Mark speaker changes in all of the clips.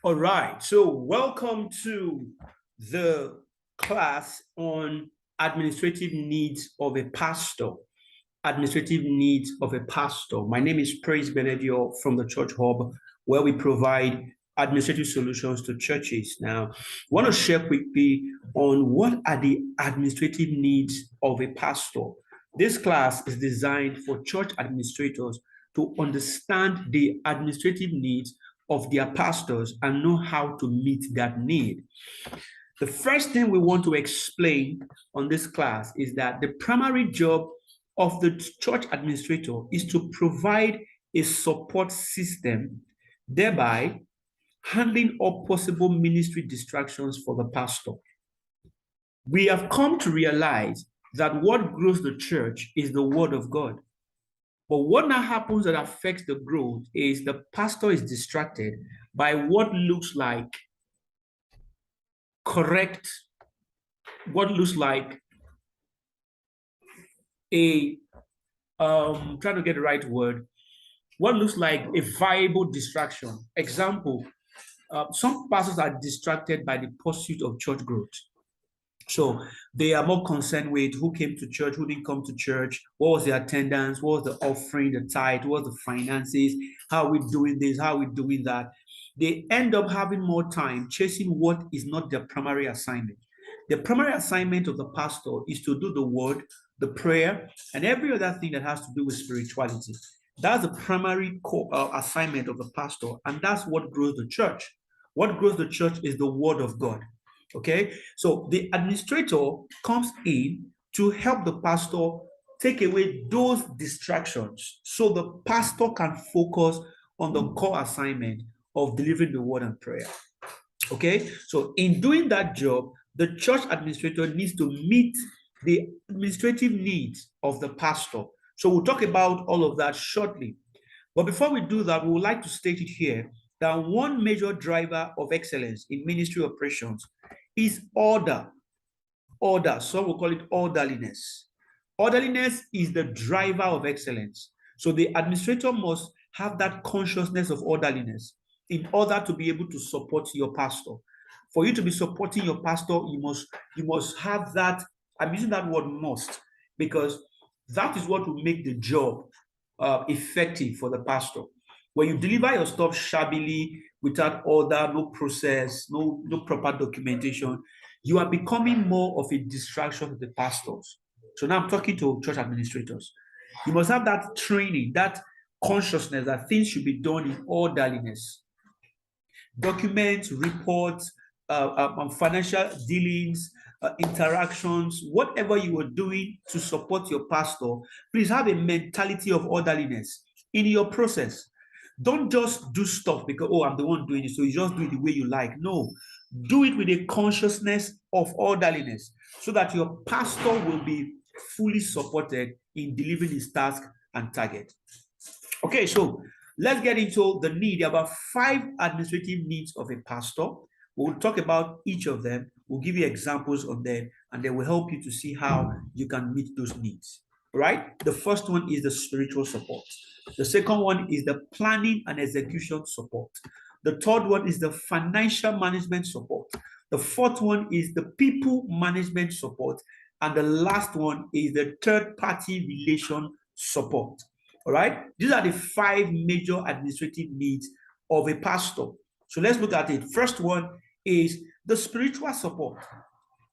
Speaker 1: All right, so welcome to the class on administrative needs of a pastor. Administrative needs of a pastor. My name is Praise Benedio from the Church Hub, where we provide administrative solutions to churches. Now, I want to share quickly on what are the administrative needs of a pastor. This class is designed for church administrators to understand the administrative needs of their pastors and know how to meet that need. The first thing we want to explain on this class is that the primary job of the church administrator is to provide a support system, thereby handling all possible ministry distractions for the pastor. We have come to realize that what grows the church is the word of God. But what now happens that affects the growth is the pastor is distracted by what looks like correct, what looks like a trying to get the right word, what looks like a viable distraction. Example, some pastors are distracted by the pursuit of church growth. So they are more concerned with who came to church, who didn't come to church, what was the attendance, what was the offering, the tithe, what was the finances, how are we doing this, how are we doing that. They end up having more time chasing what is not their primary assignment. The primary assignment of the pastor is to do the word, the prayer, and every other thing that has to do with spirituality. That's the primary assignment of the pastor, and that's what grows the church. What grows the church is the word of God. Okay, so the administrator comes in to help the pastor take away those distractions so the pastor can focus on the core assignment of delivering the word and prayer. Okay, so in doing that job, the church administrator needs to meet the administrative needs of the pastor. So we'll talk about all of that shortly. But before we do that, we would like to state it here that one major driver of excellence in ministry operations is order. Order, some will call it orderliness. Orderliness is the driver of excellence. So the administrator must have that consciousness of orderliness in order to be able to support your pastor. For you to be supporting your pastor, you must have that. I'm using that word must because that is what will make the job effective for the pastor. When you deliver your stuff shabbily, without order, no process, no proper documentation, you are becoming more of a distraction to the pastors. So now I'm talking to church administrators. You must have that training, that consciousness that things should be done in orderliness. Documents, reports, financial dealings, interactions, whatever you are doing to support your pastor, please have a mentality of orderliness in your process. Don't just do stuff because, oh, I'm the one doing it, so you just do it the way you like. No, do it with a consciousness of orderliness so that your pastor will be fully supported in delivering his task and target. Okay, so let's get into the need. There are about 5 administrative needs of a pastor. We'll talk about each of them. We'll give you examples of them, and they will help you to see how you can meet those needs. Right? The first one is the spiritual support. The second one is the planning and execution support. The third one is the financial management support. The fourth one is the people management support. And the last one is the third-party relation support. All right? These are the 5 major administrative needs of a pastor. So let's look at it. First one is the spiritual support.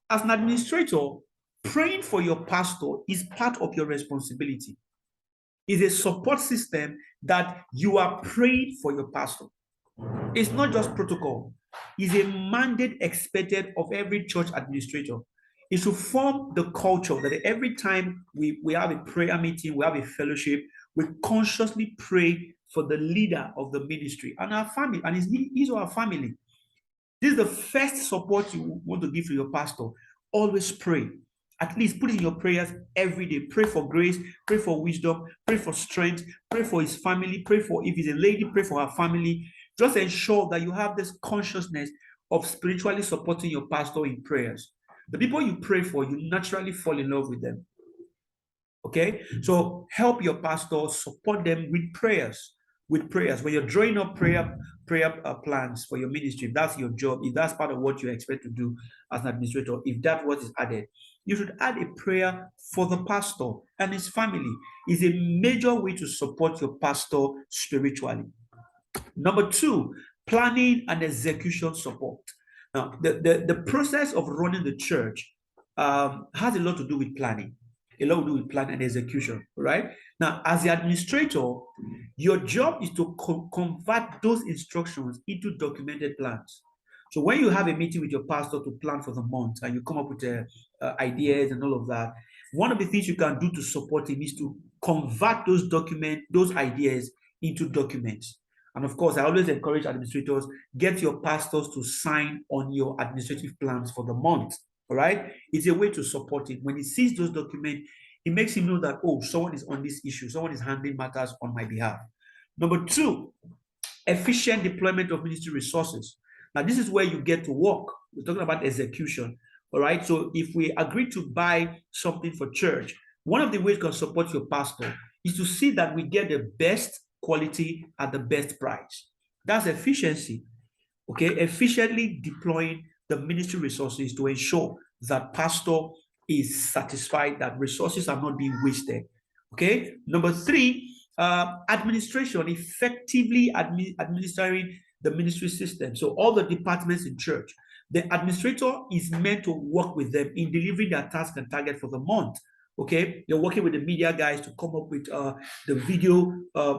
Speaker 1: As an administrator, praying for your pastor is part of your responsibility. It's a support system that you are praying for your pastor. It's not just protocol. It's a mandate expected of every church administrator. It's to form the culture that every time we have a prayer meeting, we have a fellowship, we consciously pray for the leader of the ministry and our family, and his or our family. This is the first support you want to give to your pastor. Always pray. At least put in your prayers every day. Pray for grace, pray for wisdom, pray for strength, pray for his family, pray for, if he's a lady, pray for her family. Just ensure that you have this consciousness of spiritually supporting your pastor in prayers. The people you pray for, you naturally fall in love with them. Okay? So help your pastor, support them with prayers, with prayers. When you're drawing up prayer plans for your ministry, if that's your job, if that's part of what you expect to do as an administrator, if that's what is added, you should add a prayer for the pastor and his family. Is a major way to support your pastor spiritually. Number two, planning and execution support. Now, the process of running the church has a lot to do with planning, a lot to do with plan and execution, right? Now, as the administrator, your job is to convert those instructions into documented plans. So when you have a meeting with your pastor to plan for the month and you come up with ideas and all of that, one of the things you can do to support him is to convert those ideas into documents. And of course, I always encourage administrators, get your pastors to sign on your administrative plans for the month. All right. It's a way to support it. When he sees those documents, it makes him know that, oh, someone is on this issue, someone is handling matters on my behalf. Number two, efficient deployment of ministry resources. Now, this is where you get to work. We're talking about execution. All right. So if we agree to buy something for church, one of the ways you can support your pastor is to see that we get the best quality at the best price. That's efficiency. Okay. Efficiently deploying the ministry resources to ensure that pastor is satisfied, that resources are not being wasted. Okay. Number three, administration, effectively administering the ministry system. So all the departments in church, the administrator is meant to work with them in delivering their task and target for the month. Okay, you're working with the media guys to come up with the video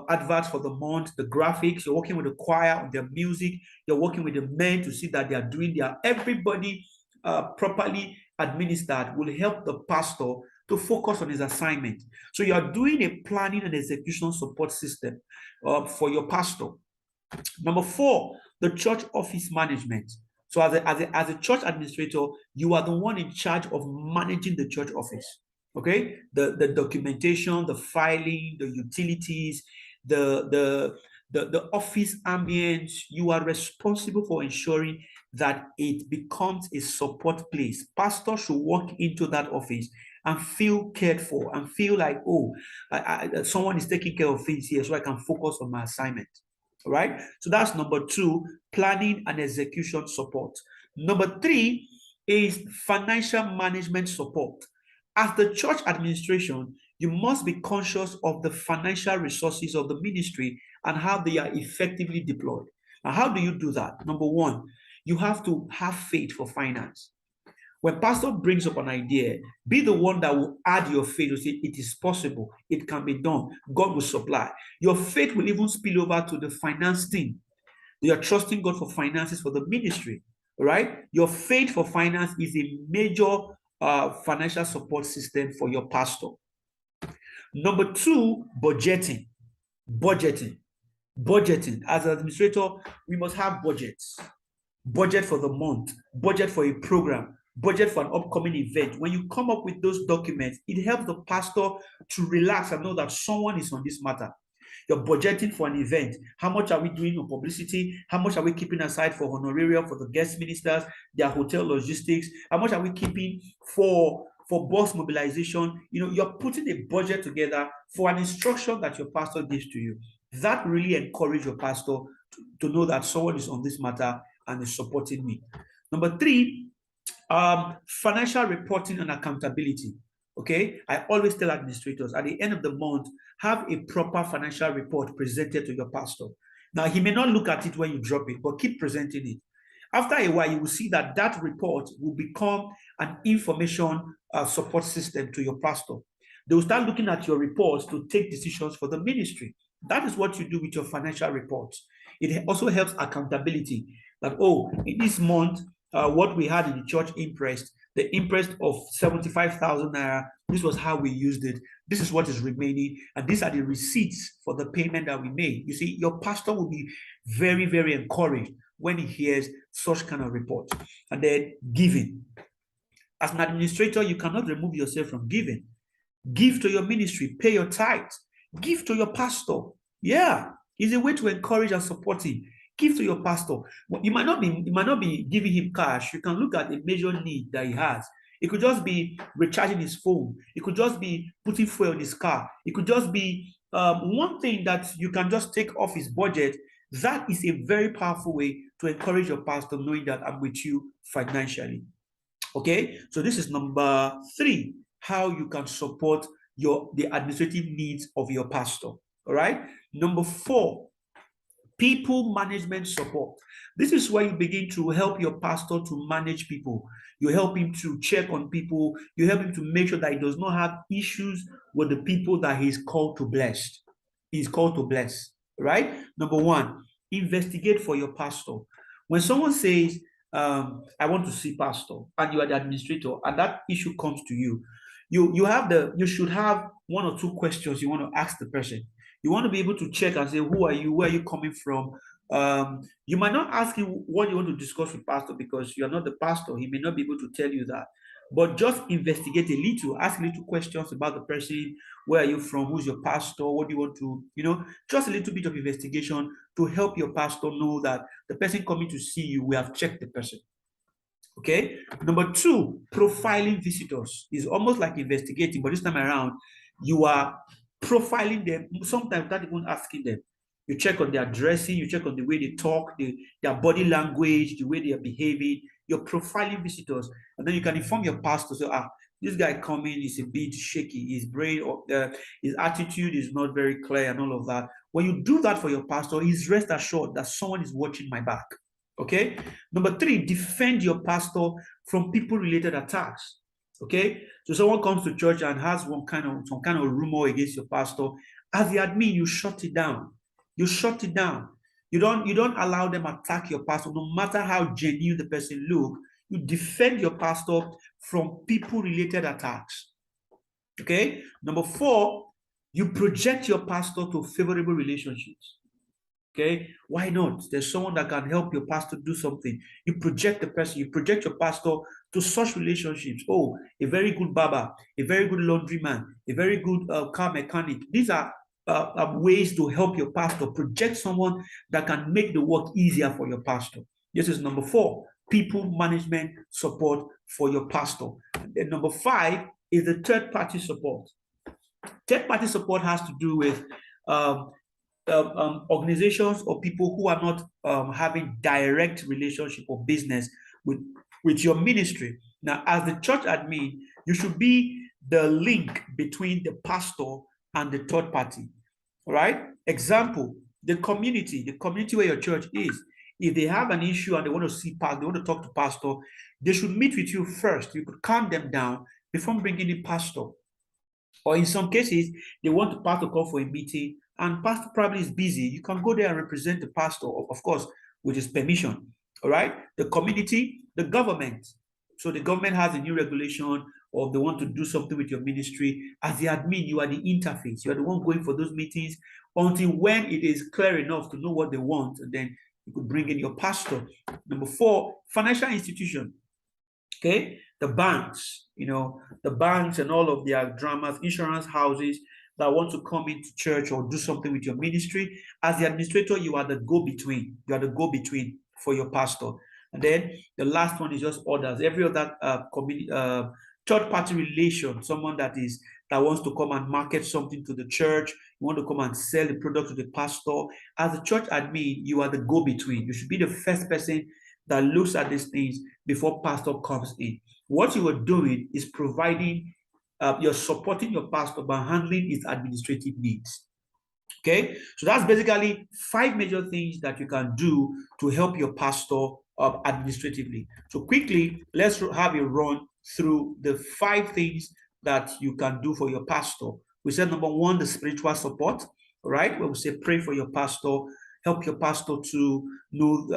Speaker 1: adverts for the month, the graphics. You're working with the choir on their music. You're working with the men to see that they are doing everybody properly administered will help the pastor to focus on his assignment. So you are doing a planning and execution support system for your pastor. Number four, the church office management. So as a church administrator, you are the one in charge of managing the church office. Okay, the documentation, the filing, the utilities, the office ambience. You are responsible for ensuring that it becomes a support place. Pastors should walk into that office and feel cared for and feel like, oh, someone is taking care of things here so I can focus on my assignment. All right. So that's number two, planning and execution support. Number three is financial management support. As the church administration, you must be conscious of the financial resources of the ministry and how they are effectively deployed. Now, how do you do that? Number one, you have to have faith for finance. When pastor brings up an idea, be the one that will add your faith to say it is possible, it can be done, God will supply. Your faith will even spill over to the finance team. You are trusting God for finances for the ministry, right? Your faith for finance is a major financial support system for your pastor. Number two, budgeting. Budgeting. As an administrator, we must have budgets. Budget for the month, budget for a program, budget for an upcoming event. When you come up with those documents, it helps the pastor to relax and know that someone is on this matter. You're budgeting for an event. How much are we doing on publicity? How much are we keeping aside for honorarium for the guest ministers, their hotel logistics? How much are we keeping for bus mobilization? You know, you're putting a budget together for an instruction that your pastor gives to you. That really encourages your pastor to know that someone is on this matter and is supporting me. Number three, financial reporting and accountability. Okay, I always tell administrators at the end of the month, have a proper financial report presented to your pastor. Now, he may not look at it when you drop it, but keep presenting it. After a while, you will see that that report will become an information support system to your pastor. They will start looking at your reports to take decisions for the ministry. That is what you do with your financial reports. It also helps accountability. That, oh, in this month, what we had in the church imprest, the imprest of 75,000 naira, this was how we used it. This is what is remaining. And these are the receipts for the payment that we made. You see, your pastor will be very, very encouraged when he hears such kind of report. And then giving. As an administrator, you cannot remove yourself from giving. Give to your ministry, pay your tithes, give to your pastor. Yeah, it's a way to encourage and support him. Give to your pastor. You might not be giving him cash. You can look at a major need that he has. It could just be recharging his phone. It could just be putting fuel in his car. It could just be one thing that you can just take off his budget, that is a very powerful way to encourage your pastor, knowing that I'm with you financially. Okay, so this is number 3, how you can support the administrative needs of your pastor. All right. Number 4, people management support. This is where you begin to help your pastor to manage people. You help him to check on people. You help him to make sure that he does not have issues with the people that he's called to bless. He's called to bless, right? Number 1, investigate for your pastor. When someone says, I want to see pastor, and you are the administrator, and that issue comes to you, you should have 1 or 2 questions you want to ask the person. You want to be able to check and say, who are you? Where are you coming from? You might not ask him what you want to discuss with pastor because you're not the pastor. He may not be able to tell you that. But just investigate a little, ask little questions about the person. Where are you from? Who's your pastor? What do you want to, just a little bit of investigation to help your pastor know that the person coming to see you, we have checked the person. Okay. Number 2, profiling visitors is almost like investigating, but this time around, you are profiling them, sometimes without even asking them. You check on their dressing, you check on the way they talk, their body language, the way they are behaving. You're profiling visitors, and then you can inform your pastor. So, this guy coming is a bit shaky. His brain, his attitude is not very clear, and all of that. When you do that for your pastor, he's rest assured that someone is watching my back. Okay. Number 3, defend your pastor from people-related attacks. Okay. So someone comes to church and has some kind of rumor against your pastor. As the admin, you shut it down. You shut it down. You don't allow them attack your pastor, no matter how genuine the person look. You defend your pastor from people-related attacks. Okay. Number 4, you project your pastor to favorable relationships. Okay, why not? There's someone that can help your pastor do something. You project the person, you project your pastor to such relationships. Oh, a very good barber, a very good laundryman, a very good car mechanic. These are ways to help your pastor. Project someone that can make the work easier for your pastor. This is number 4, people management support for your pastor. And then number 5 is the third-party support. Third-party support has to do with organizations or people who are not having direct relationship or business with your ministry. Now, as the church admin, you should be the link between the pastor and the third party. All right. Example: the community where your church is. If they have an issue and they want to see pastor, they want to talk to pastor, they should meet with you first. You could calm them down before bringing in pastor. Or in some cases, they want the pastor to come for a meeting, and pastor probably is busy. You can go there and represent the pastor, of course, with his permission. All right. The community, the government. So the government has a new regulation, or they want to do something with your ministry. As the admin, you are the interface. You are the one going for those meetings until when it is clear enough to know what they want, and then you could bring in your pastor. Number 4, financial institution. Okay, the banks, the banks and all of their dramas, insurance houses that want to come into church or do something with your ministry. As the administrator, you are the go-between. You are the go-between for your pastor. And then the last one is just others. Every other third-party relation, someone that wants to come and market something to the church, you want to come and sell the product to the pastor. As a church admin, you are the go-between. You should be the first person that looks at these things before pastor comes in. What you are doing is providing, you're supporting your pastor by handling his administrative needs. Okay, so that's basically 5 major things that you can do to help your pastor administratively. So quickly, let's have a run through the 5 things that you can do for your pastor. We said number 1, the spiritual support, right? Where we say pray for your pastor, help your pastor to know,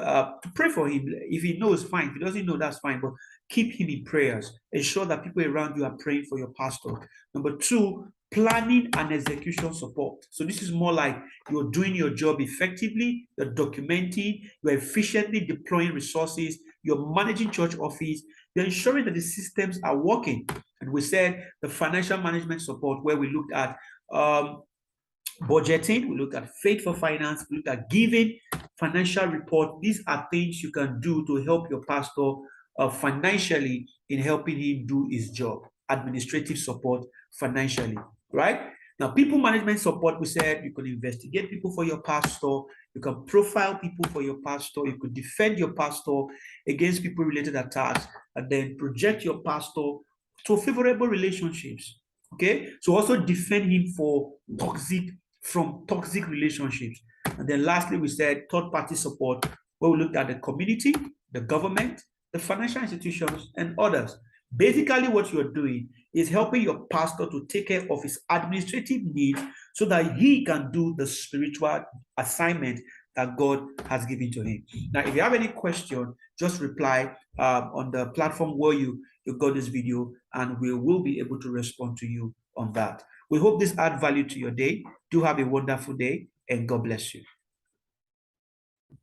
Speaker 1: to pray for him. If he knows, fine. If he doesn't know, that's fine. But keep him in prayers. Ensure that people around you are praying for your pastor. Number 2, planning and execution support. So this is more like you're doing your job effectively, you're documenting, you're efficiently deploying resources, you're managing church office, you're ensuring that the systems are working. And we said the financial management support, where we looked at budgeting, we look at faith for finance, we look at giving, financial report. These are things you can do to help your pastor financially in helping him do his job. Administrative support financially, right? Now, people management support, we said you can investigate people for your pastor, you can profile people for your pastor, you could defend your pastor against people-related attacks, and then project your pastor to favorable relationships. Okay, so also defend him from toxic relationships. And then lastly, we said third-party support, where we looked at the community, the government, the financial institutions, and others. Basically, what you're doing is helping your pastor to take care of his administrative needs so that he can do the spiritual assignment that God has given to him. Now, if you have any question, just reply on the platform where you got this video, and we will be able to respond to you on that. We hope this add value to your day. Do have a wonderful day, and God bless you.